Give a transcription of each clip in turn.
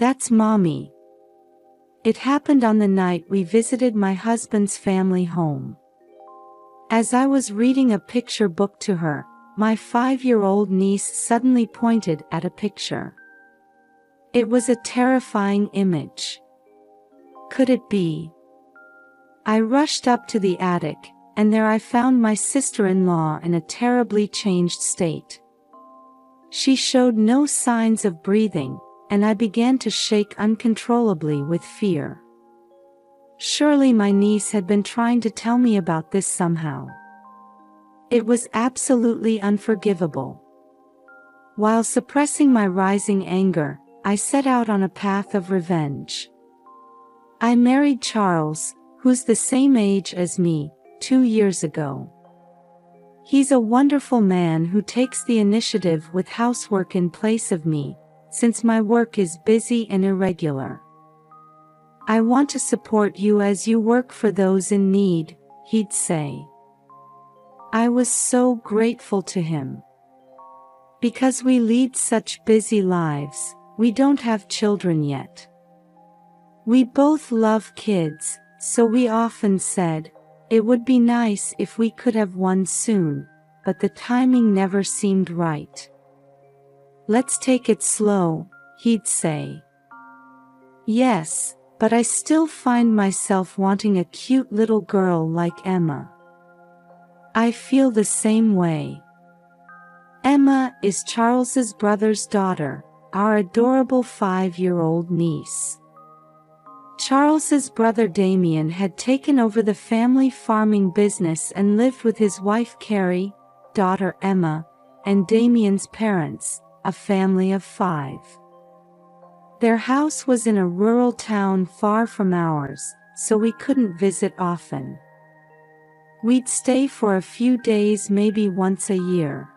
That's Mommy. It happened on the night we visited my husband's family home. As I was reading a picture book to her, my 5-year-old niece suddenly pointed at a picture. It was a terrifying image. Could it be? I rushed up to the attic, and there I found my sister-in-law in a terribly changed state. She showed no signs of breathing, and I began to shake uncontrollably with fear. Surely my niece had been trying to tell me about this somehow. It was absolutely unforgivable. While suppressing my rising anger, I set out on a path of revenge. I married Charles, who's the same age as me, 2 years ago. He's a wonderful man who takes the initiative with housework in place of me, since my work is busy and irregular. I want to support you as you work for those in need, he'd say. I was so grateful to him. Because we lead such busy lives, we don't have children yet. We both love kids, so we often said, it would be nice if we could have one soon, but the timing never seemed right. Let's take it slow, he'd say. Yes, but I still find myself wanting a cute little girl like Emma. I feel the same way. Emma is Charles's brother's daughter, our adorable 5-year-old niece. Charles's brother Damien had taken over the family farming business and lived with his wife Carrie, daughter Emma, and Damien's parents, a family of 5. Their house was in a rural town far from ours, so we couldn't visit often. We'd stay for a few days, maybe once a year.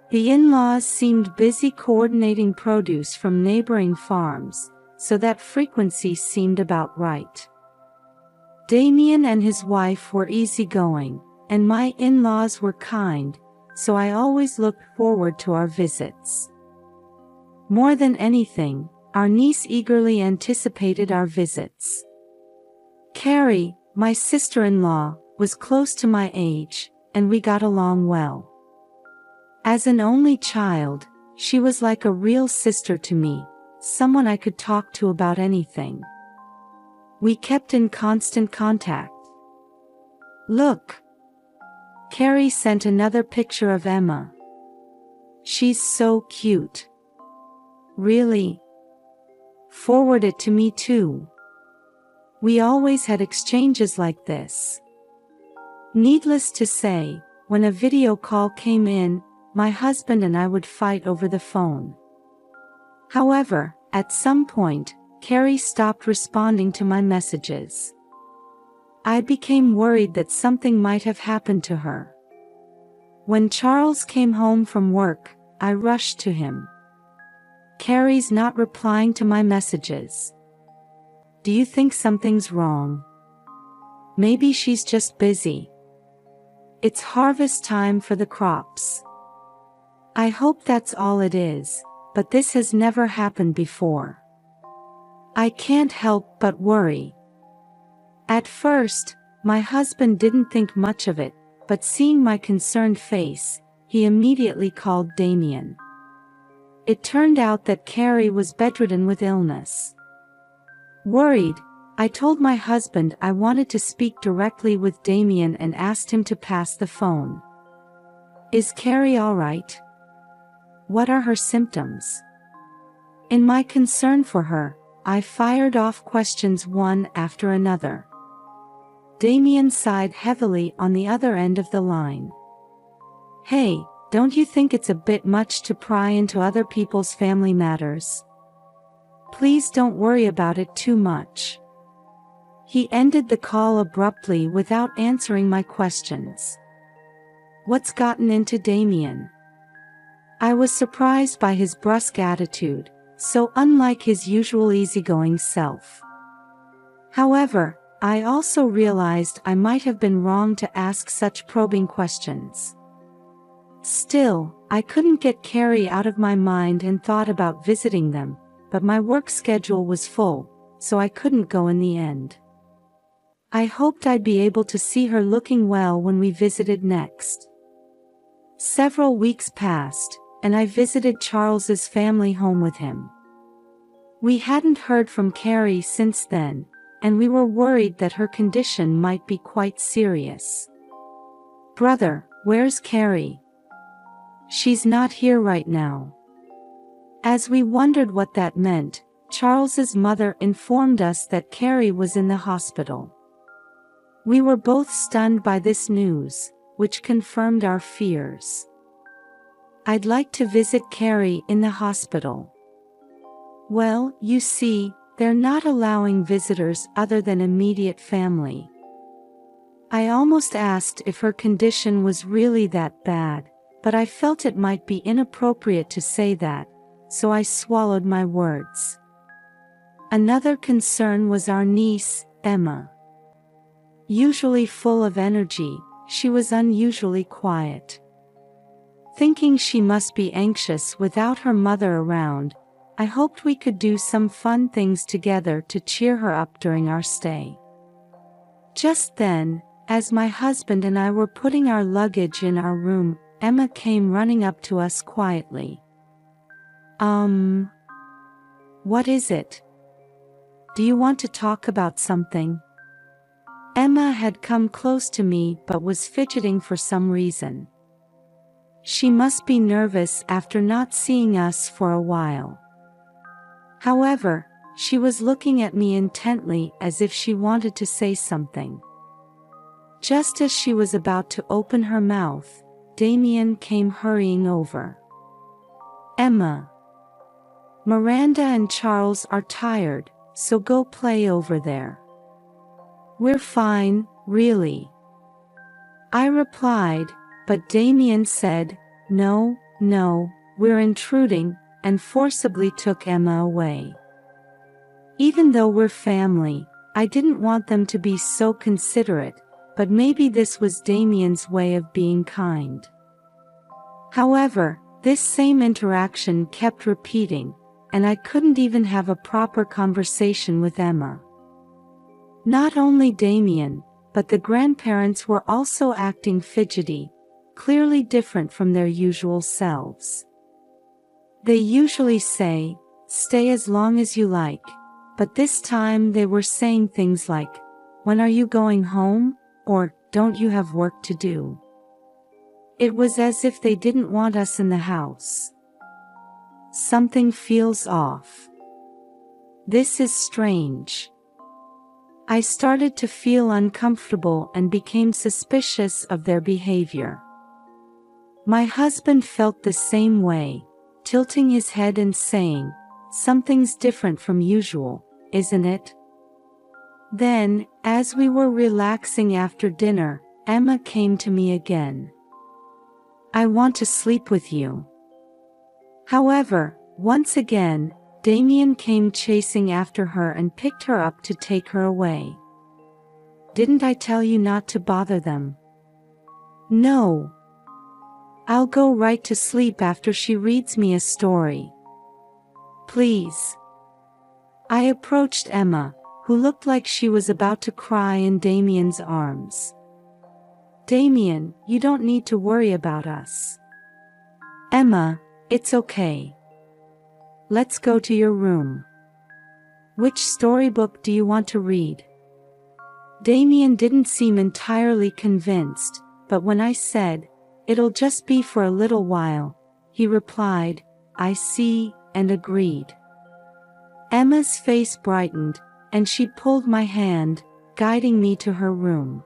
The in-laws seemed busy coordinating produce from neighboring farms, so that frequency seemed about right. Damien and his wife were easygoing, and my in-laws were kind, so I always looked forward to our visits. More than anything, our niece eagerly anticipated our visits. Carrie, my sister-in-law, was close to my age, and we got along well. As an only child, she was like a real sister to me, someone I could talk to about anything. We kept in constant contact. Look! Carrie sent another picture of Emma. She's so cute. Really? Forward it to me too. We always had exchanges like this. Needless to say, when a video call came in, my husband and I would fight over the phone. However, at some point, Carrie stopped responding to my messages. I became worried that something might have happened to her. When Charles came home from work, I rushed to him. Carrie's not replying to my messages. Do you think something's wrong? Maybe she's just busy. It's harvest time for the crops. I hope that's all it is, but this has never happened before. I can't help but worry. At first, my husband didn't think much of it, but seeing my concerned face, he immediately called Damien. It turned out that Carrie was bedridden with illness. Worried, I told my husband I wanted to speak directly with Damien and asked him to pass the phone. Is Carrie all right? What are her symptoms? In my concern for her, I fired off questions one after another. Damien sighed heavily on the other end of the line. Hey, don't you think it's a bit much to pry into other people's family matters? Please don't worry about it too much. He ended the call abruptly without answering my questions. What's gotten into Damien? I was surprised by his brusque attitude, so unlike his usual easygoing self. However, I also realized I might have been wrong to ask such probing questions. Still, I couldn't get Carrie out of my mind and thought about visiting them, but my work schedule was full, so I couldn't go in the end. I hoped I'd be able to see her looking well when we visited next. Several weeks passed, and I visited Charles's family home with him. We hadn't heard from Carrie since then, and we were worried that her condition might be quite serious. "Brother, where's Carrie?" "She's not here right now." As we wondered what that meant, Charles's mother informed us that Carrie was in the hospital. We were both stunned by this news, which confirmed our fears. "I'd like to visit Carrie in the hospital." "Well, you see, they're not allowing visitors other than immediate family." I almost asked if her condition was really that bad, but I felt it might be inappropriate to say that, so I swallowed my words. Another concern was our niece, Emma. Usually full of energy, she was unusually quiet. Thinking she must be anxious without her mother around, I hoped we could do some fun things together to cheer her up during our stay. Just then, as my husband and I were putting our luggage in our room, Emma came running up to us quietly. What is it? Do you want to talk about something?" Emma had come close to me but was fidgeting for some reason. She must be nervous after not seeing us for a while. However, she was looking at me intently as if she wanted to say something. Just as she was about to open her mouth, Damien came hurrying over. "Emma, Miranda and Charles are tired, so go play over there." "We're fine, really," I replied, but Damien said, No, we're intruding," and forcibly took Emma away. Even though we're family, I didn't want them to be so considerate, but maybe this was Damien's way of being kind. However, this same interaction kept repeating, and I couldn't even have a proper conversation with Emma. Not only Damien, but the grandparents were also acting fidgety, clearly different from their usual selves. They usually say, "Stay as long as you like," but this time they were saying things like, "When are you going home?" or "Don't you have work to do?" It was as if they didn't want us in the house. Something feels off. This is strange. I started to feel uncomfortable and became suspicious of their behavior. My husband felt the same way, tilting his head and saying, "Something's different from usual, isn't it?" Then, as we were relaxing after dinner, Emma came to me again. "I want to sleep with you." However, once again, Damien came chasing after her and picked her up to take her away. "Didn't I tell you not to bother them?" "No. I'll go right to sleep after she reads me a story. Please." I approached Emma, who looked like she was about to cry in Damien's arms. "Damien, you don't need to worry about us." "Emma, it's okay. Let's go to your room. Which storybook do you want to read?" Damien didn't seem entirely convinced, but when I said, "It'll just be for a little while," he replied, "I see," and agreed. Emma's face brightened, and she pulled my hand, guiding me to her room.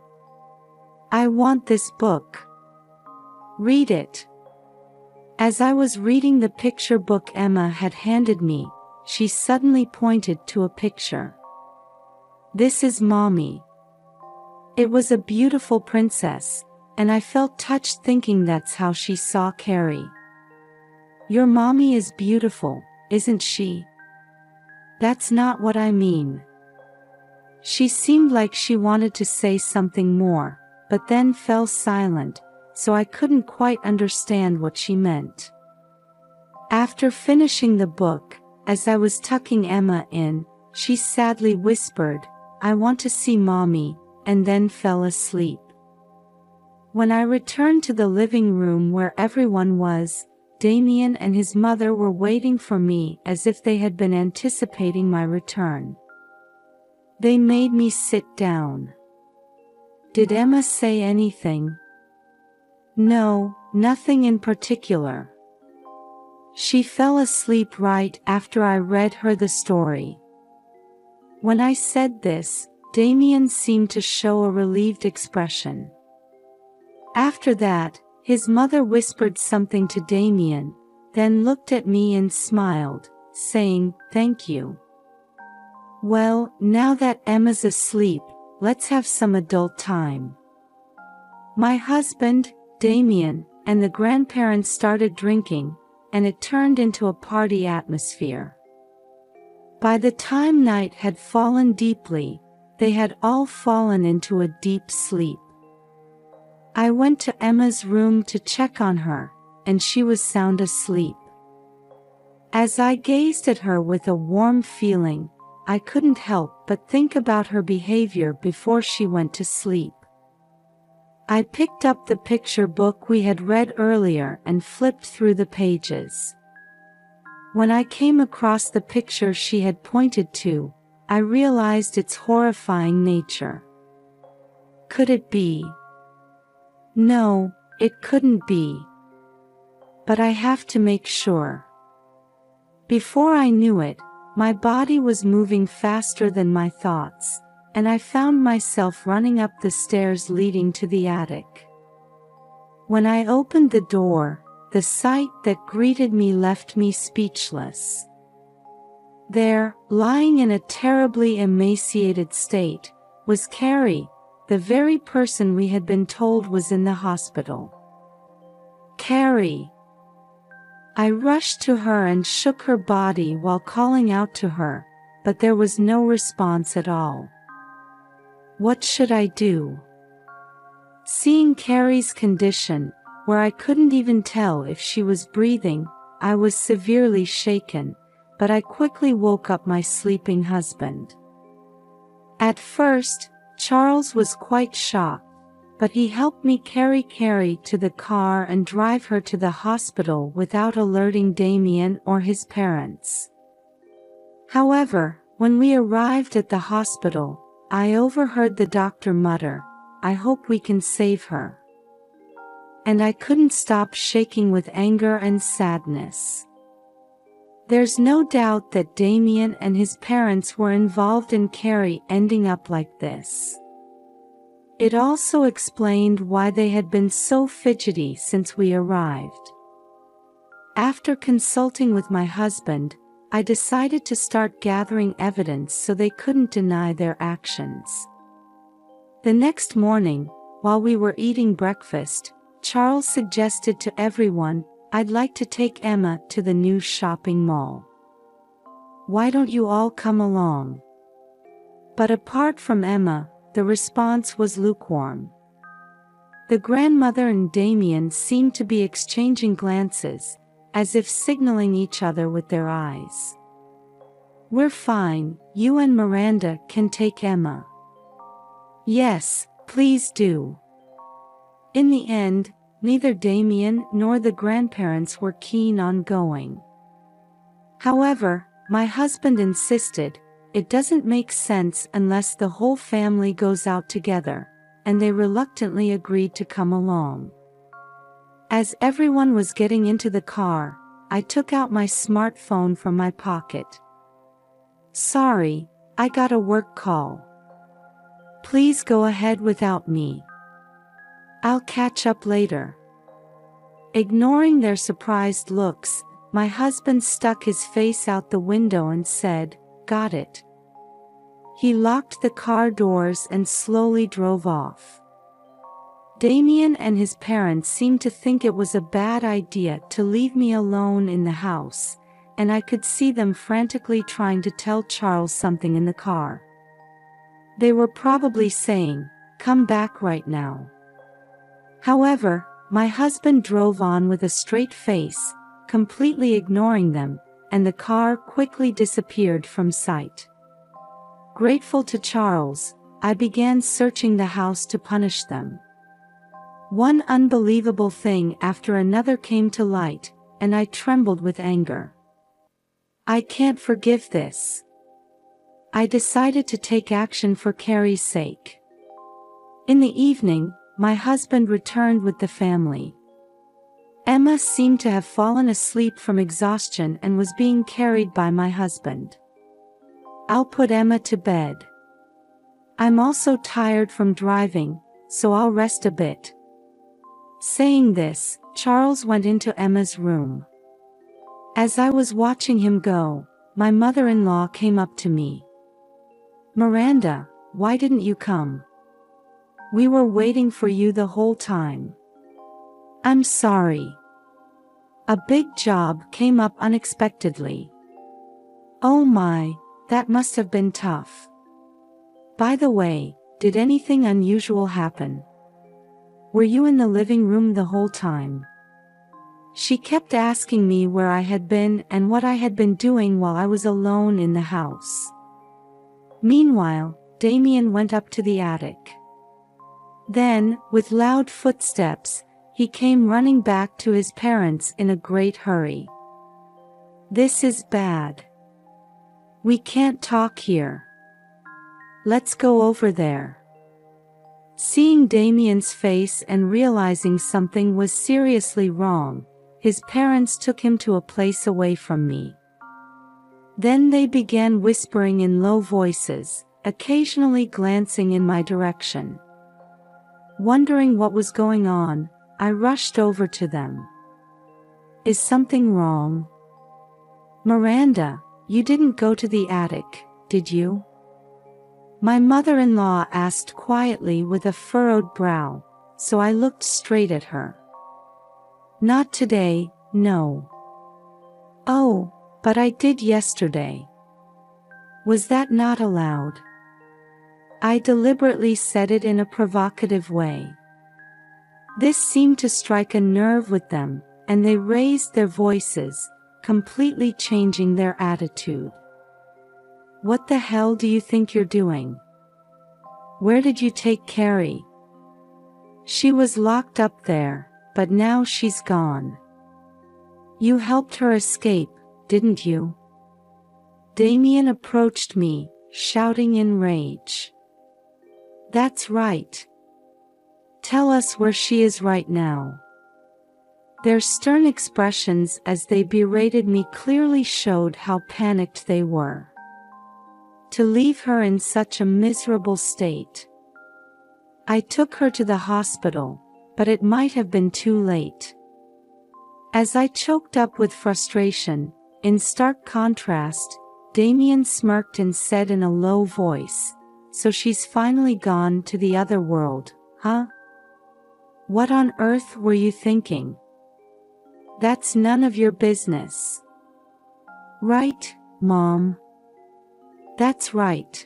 "I want this book. Read it." As I was reading the picture book Emma had handed me, she suddenly pointed to a picture. "This is Mommy." It was a beautiful princess, and I felt touched thinking that's how she saw Carrie. "Your mommy is beautiful, isn't she?" "That's not what I mean." She seemed like she wanted to say something more, but then fell silent, so I couldn't quite understand what she meant. After finishing the book, As I was tucking Emma in, she sadly whispered, "I want to see Mommy," and then fell asleep. When I returned to the living room where everyone was, Damien and his mother were waiting for me as if they had been anticipating my return. They made me sit down. "Did Emma say anything?" "No, nothing in particular. She fell asleep right after I read her the story." When I said this, Damien seemed to show a relieved expression. After that, his mother whispered something to Damien, then looked at me and smiled, saying, "Thank you. Well, now that Emma's asleep, let's have some adult time." My husband, Damien, and the grandparents started drinking, and it turned into a party atmosphere. By the time night had fallen deeply, they had all fallen into a deep sleep. I went to Emma's room to check on her, and she was sound asleep. As I gazed at her with a warm feeling, I couldn't help but think about her behavior before she went to sleep. I picked up the picture book we had read earlier and flipped through the pages. When I came across the picture she had pointed to, I realized its horrifying nature. Could it be? No, it couldn't be. But I have to make sure. Before I knew it, my body was moving faster than my thoughts, and I found myself running up the stairs leading to the attic. When I opened the door, the sight that greeted me left me speechless. There, lying in a terribly emaciated state, was Carrie, the very person we had been told was in the hospital. "Carrie!" I rushed to her and shook her body while calling out to her, but there was no response at all. What should I do? Seeing Carrie's condition, where I couldn't even tell if she was breathing, I was severely shaken, but I quickly woke up my sleeping husband. At first, Charles was quite shocked, but he helped me carry Carrie to the car and drive her to the hospital without alerting Damien or his parents. However, when we arrived at the hospital, I overheard the doctor mutter, "I hope we can save her." And I couldn't stop shaking with anger and sadness. There's no doubt that Damien and his parents were involved in Carrie ending up like this. It also explained why they had been so fidgety since we arrived. After consulting with my husband, I decided to start gathering evidence so they couldn't deny their actions. The next morning, while we were eating breakfast, Charles suggested to everyone, "I'd like to take Emma to the new shopping mall. Why don't you all come along?" But apart from Emma, the response was lukewarm. The grandmother and Damien seemed to be exchanging glances, as if signaling each other with their eyes. "We're fine, you and Miranda can take Emma." "Yes, please do." In the end, neither Damien nor the grandparents were keen on going. However, my husband insisted, "It doesn't make sense unless the whole family goes out together," and they reluctantly agreed to come along. As everyone was getting into the car, I took out my smartphone from my pocket. "Sorry, I got a work call. Please go ahead without me. I'll catch up later." Ignoring their surprised looks, my husband stuck his face out the window and said, "Got it." He locked the car doors and slowly drove off. Damien and his parents seemed to think it was a bad idea to leave me alone in the house, and I could see them frantically trying to tell Charles something in the car. They were probably saying, "Come back right now." However, my husband drove on with a straight face, completely ignoring them, and the car quickly disappeared from sight. Grateful to Charles, I began searching the house to punish them. One unbelievable thing after another came to light, and I trembled with anger. I can't forgive this. I decided to take action for Carrie's sake. In the evening, my husband returned with the family. Emma seemed to have fallen asleep from exhaustion and was being carried by my husband. I'll put Emma to bed. I'm also tired from driving, so I'll rest a bit. Saying this, Charles went into Emma's room. As I was watching him go, my mother-in-law came up to me. "Miranda, why didn't you come? We were waiting for you the whole time." "I'm sorry. A big job came up unexpectedly." "Oh my, that must have been tough. By the way, did anything unusual happen? Were you in the living room the whole time?" She kept asking me where I had been and what I had been doing while I was alone in the house. Meanwhile, Damien went up to the attic. Then, with loud footsteps, he came running back to his parents in a great hurry. "This is bad. We can't talk here. Let's go over there." Seeing Damien's face and realizing something was seriously wrong, his parents took him to a place away from me. Then they began whispering in low voices, occasionally glancing in my direction. Wondering what was going on, I rushed over to them. "Is something wrong? Miranda, you didn't go to the attic, did you?" My mother-in-law asked quietly with a furrowed brow, so I looked straight at her. "Not today, no." "Oh, but I did yesterday." "Was that not allowed?" I deliberately said it in a provocative way. This seemed to strike a nerve with them, and they raised their voices, completely changing their attitude. "What the hell do you think you're doing? Where did you take Carrie? She was locked up there, but now she's gone. You helped her escape, didn't you?" Damien approached me, shouting in rage. "That's right. Tell us where she is right now." Their stern expressions as they berated me clearly showed how panicked they were. To leave her in such a miserable state. I took her to the hospital, but it might have been too late. As I choked up with frustration, in stark contrast, Damien smirked and said in a low voice, "So she's finally gone to the other world, huh? What on earth were you thinking? That's none of your business." "Right, Mom. That's right."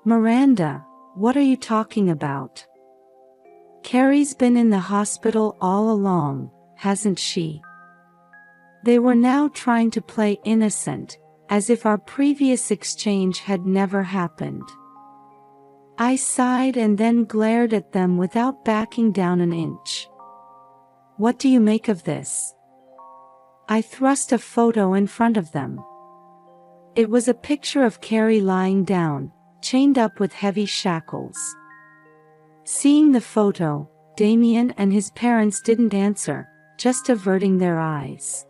"Miranda, what are you talking about? Carrie's been in the hospital all along, hasn't she?" They were now trying to play innocent, as if our previous exchange had never happened. I sighed and then glared at them without backing down an inch. "What do you make of this?" I thrust a photo in front of them. It was a picture of Carrie lying down, chained up with heavy shackles. Seeing the photo, Damien and his parents didn't answer, just averting their eyes.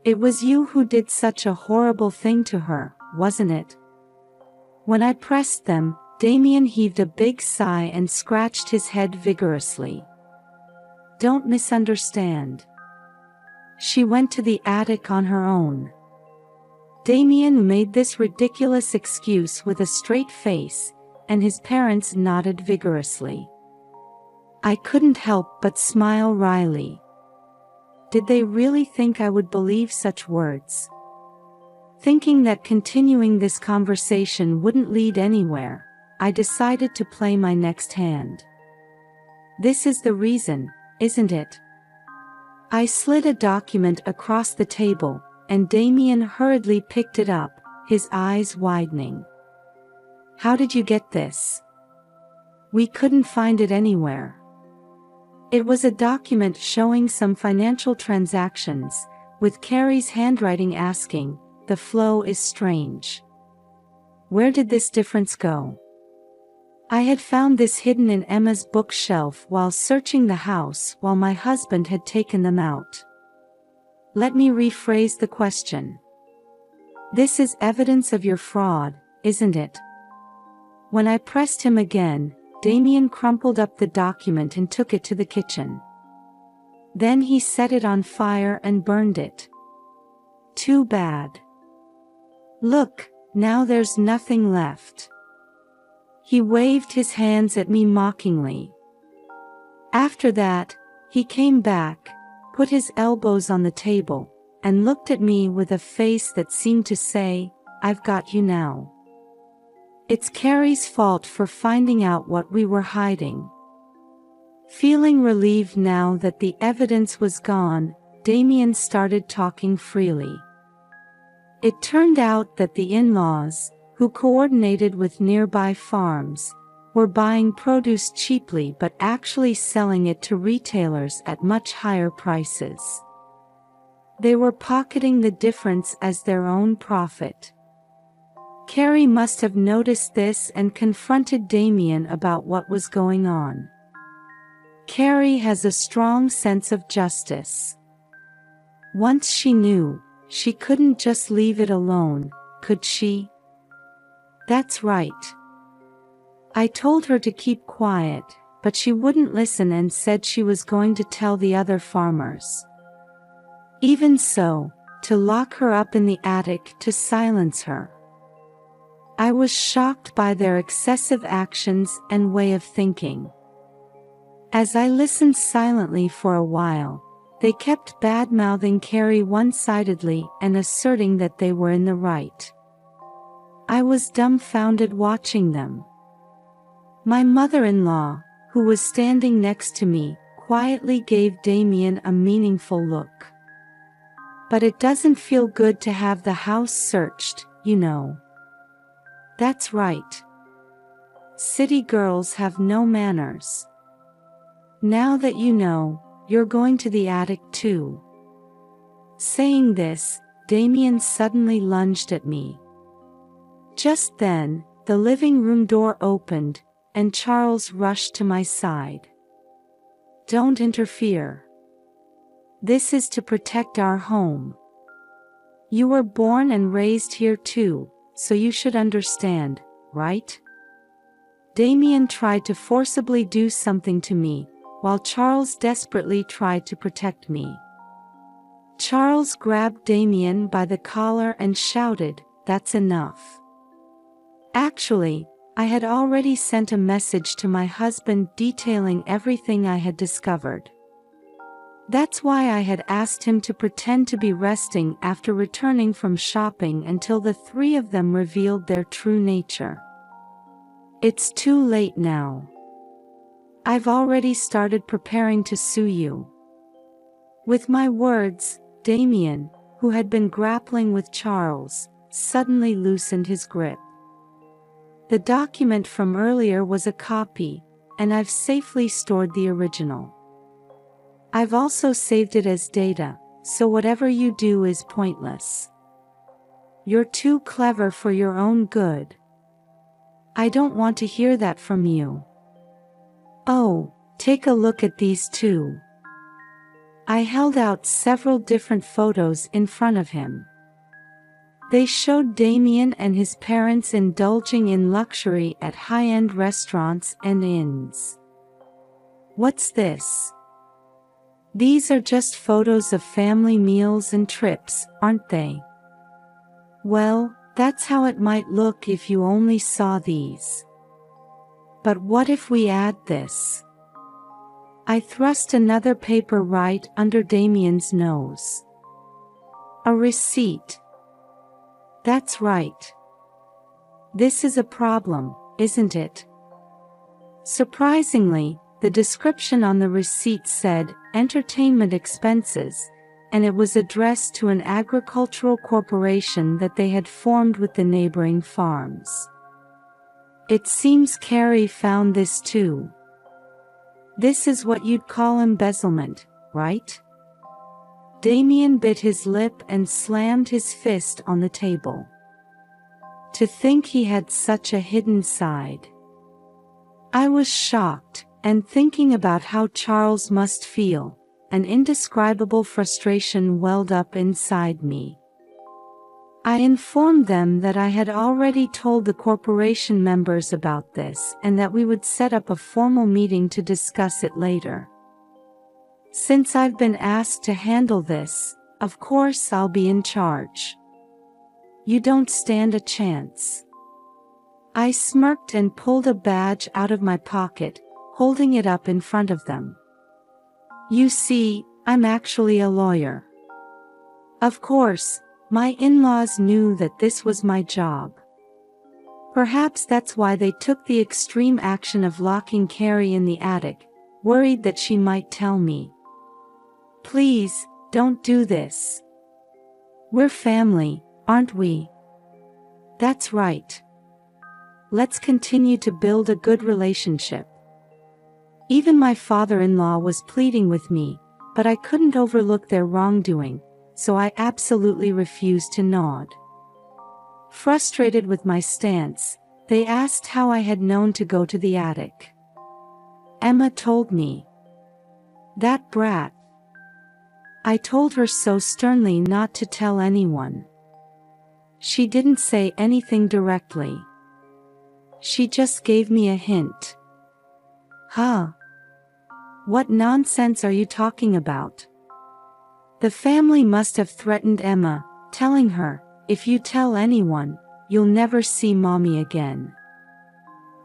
"It was you who did such a horrible thing to her, wasn't it?" When I pressed them, Damien heaved a big sigh and scratched his head vigorously. "Don't misunderstand. She went to the attic on her own." Damien made this ridiculous excuse with a straight face, and his parents nodded vigorously. I couldn't help but smile wryly. Did they really think I would believe such words? Thinking that continuing this conversation wouldn't lead anywhere, I decided to play my next hand. "This is the reason, isn't it?" I slid a document across the table, and Damien hurriedly picked it up, his eyes widening. "How did you get this? We couldn't find it anywhere." It was a document showing some financial transactions, with Carrie's handwriting asking, "The flow is strange. Where did this difference go?" I had found this hidden in Emma's bookshelf while searching the house while my husband had taken them out. Let me rephrase the question. This is evidence of your fraud, isn't it? When I pressed him again, Damien crumpled up the document and took it to the kitchen. Then he set it on fire and burned it. Too bad. Look, now there's nothing left. He waved his hands at me mockingly. After that, he came back, put his elbows on the table, and looked at me with a face that seemed to say, "I've got you now." It's Carrie's fault for finding out what we were hiding. Feeling relieved now that the evidence was gone, Damien started talking freely. It turned out that the in-laws, who coordinated with nearby farms, were buying produce cheaply but actually selling it to retailers at much higher prices. They were pocketing the difference as their own profit. Carrie must have noticed this and confronted Damien about what was going on. Carrie has a strong sense of justice. Once she knew, she couldn't just leave it alone, could she? That's right. I told her to keep quiet, but she wouldn't listen and said she was going to tell the other farmers. Even so, to lock her up in the attic to silence her. I was shocked by their excessive actions and way of thinking. As I listened silently for a while, they kept bad-mouthing Carrie one-sidedly and asserting that they were in the right. I was dumbfounded watching them. My mother-in-law, who was standing next to me, quietly gave Damien a meaningful look. "But it doesn't feel good to have the house searched, you know." "That's right. City girls have no manners. Now that you know, you're going to the attic too." Saying this, Damien suddenly lunged at me. Just then, the living room door opened, and Charles rushed to my side. "Don't interfere. This is to protect our home. You were born and raised here too, so you should understand, right?" Damien tried to forcibly do something to me, while Charles desperately tried to protect me. Charles grabbed Damien by the collar and shouted, "That's enough." Actually, I had already sent a message to my husband detailing everything I had discovered. That's why I had asked him to pretend to be resting after returning from shopping until the three of them revealed their true nature. It's too late now. I've already started preparing to sue you. With my words, Damien, who had been grappling with Charles, suddenly loosened his grip. The document from earlier was a copy, and I've safely stored the original. I've also saved it as data, so whatever you do is pointless. You're too clever for your own good. I don't want to hear that from you. Oh, take a look at these two. I held out several different photos in front of him. They showed Damien and his parents indulging in luxury at high-end restaurants and inns. What's this? These are just photos of family meals and trips, aren't they? Well, that's how it might look if you only saw these. But what if we add this? I thrust another paper right under Damien's nose. A receipt. That's right. This is a problem, isn't it? Surprisingly, the description on the receipt said, "entertainment expenses," and it was addressed to an agricultural corporation that they had formed with the neighboring farms. It seems Carrie found this too. This is what you'd call embezzlement, right? Damien bit his lip and slammed his fist on the table. To think he had such a hidden side. I was shocked, and thinking about how Charles must feel, an indescribable frustration welled up inside me. I informed them that I had already told the corporation members about this and that we would set up a formal meeting to discuss it later. Since I've been asked to handle this, of course I'll be in charge. You don't stand a chance. I smirked and pulled a badge out of my pocket, holding it up in front of them. You see, I'm actually a lawyer. Of course, my in-laws knew that this was my job. Perhaps that's why they took the extreme action of locking Carrie in the attic, worried that she might tell me. Please, don't do this. We're family, aren't we? That's right. Let's continue to build a good relationship. Even my father-in-law was pleading with me, but I couldn't overlook their wrongdoing, so I absolutely refused to nod. Frustrated with my stance, they asked how I had known to go to the attic. Emma told me. That brat. I told her so sternly not to tell anyone. She didn't say anything directly. She just gave me a hint. Huh? What nonsense are you talking about? The family must have threatened Emma, telling her, if you tell anyone, you'll never see Mommy again.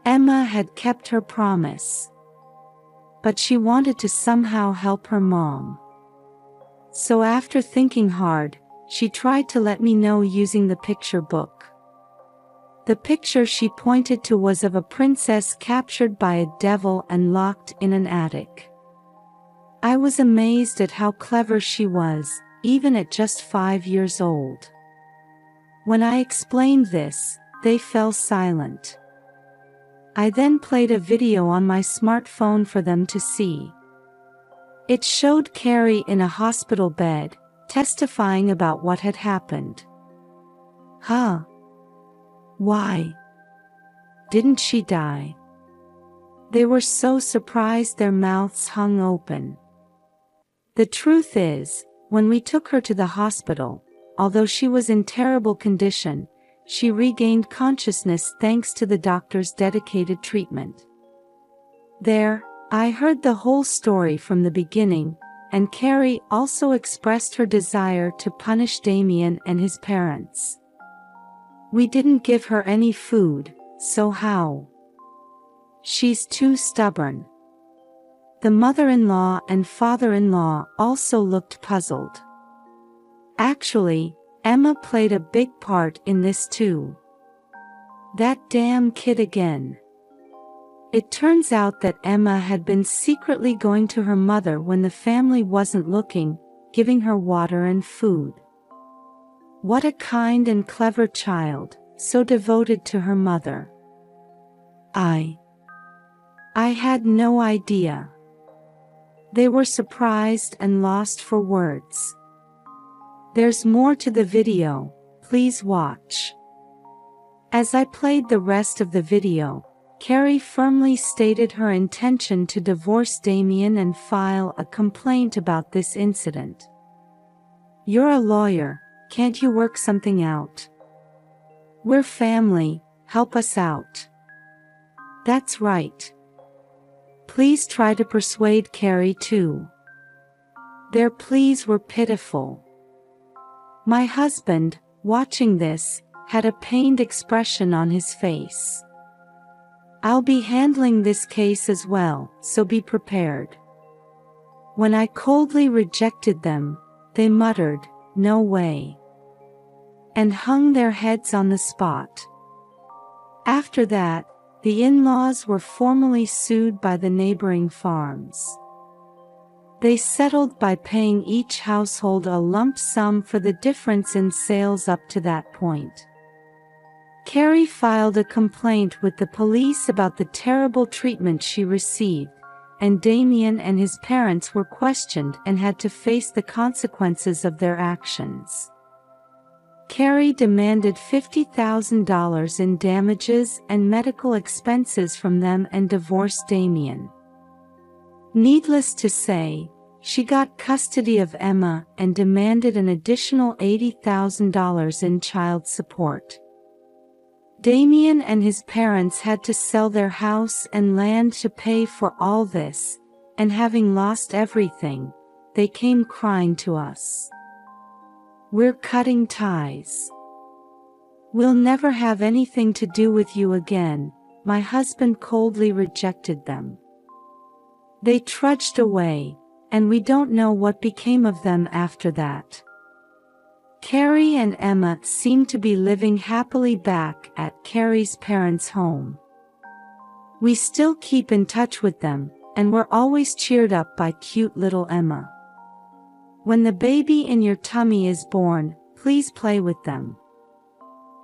Emma had kept her promise. But she wanted to somehow help her mom. So after thinking hard, she tried to let me know using the picture book. The picture she pointed to was of a princess captured by a devil and locked in an attic. I was amazed at how clever she was, even at just 5 years old. When I explained this, they fell silent. I then played a video on my smartphone for them to see. It showed Carrie in a hospital bed, testifying about what had happened. Huh? Why? Didn't she die? They were so surprised their mouths hung open. The truth is, when we took her to the hospital, although she was in terrible condition, she regained consciousness thanks to the doctor's dedicated treatment. There, I heard the whole story from the beginning, and Carrie also expressed her desire to punish Damien and his parents. We didn't give her any food, so how? She's too stubborn. The mother-in-law and father-in-law also looked puzzled. Actually, Emma played a big part in this too. That damn kid again. It turns out that Emma had been secretly going to her mother when the family wasn't looking, giving her water and food. What a kind and clever child, so devoted to her mother. I had no idea. They were surprised and lost for words. There's more to the video, please watch. As I played the rest of the video, Carrie firmly stated her intention to divorce Damien and file a complaint about this incident. You're a lawyer, can't you work something out? We're family, help us out. That's right. Please try to persuade Carrie too. Their pleas were pitiful. My husband, watching this, had a pained expression on his face. I'll be handling this case as well, so be prepared. When I coldly rejected them, they muttered, "No way," and hung their heads on the spot. After that, the in-laws were formally sued by the neighboring farms. They settled by paying each household a lump sum for the difference in sales up to that point. Carrie filed a complaint with the police about the terrible treatment she received, and Damien and his parents were questioned and had to face the consequences of their actions. Carrie demanded $50,000 in damages and medical expenses from them and divorced Damien. Needless to say, she got custody of Emma and demanded an additional $80,000 in child support. Damien and his parents had to sell their house and land to pay for all this, and having lost everything, they came crying to us. "We're cutting ties. We'll never have anything to do with you again." My husband coldly rejected them. They trudged away, and we don't know what became of them after that. Carrie and Emma seem to be living happily back at Carrie's parents' home. We still keep in touch with them, and we're always cheered up by cute little Emma. When the baby in your tummy is born, please play with them.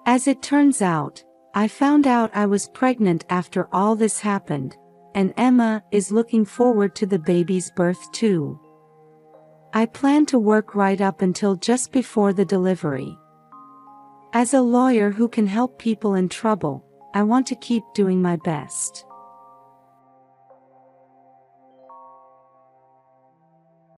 As it turns out, I found out I was pregnant after all this happened, and Emma is looking forward to the baby's birth too. I plan to work right up until just before the delivery. As a lawyer who can help people in trouble, I want to keep doing my best.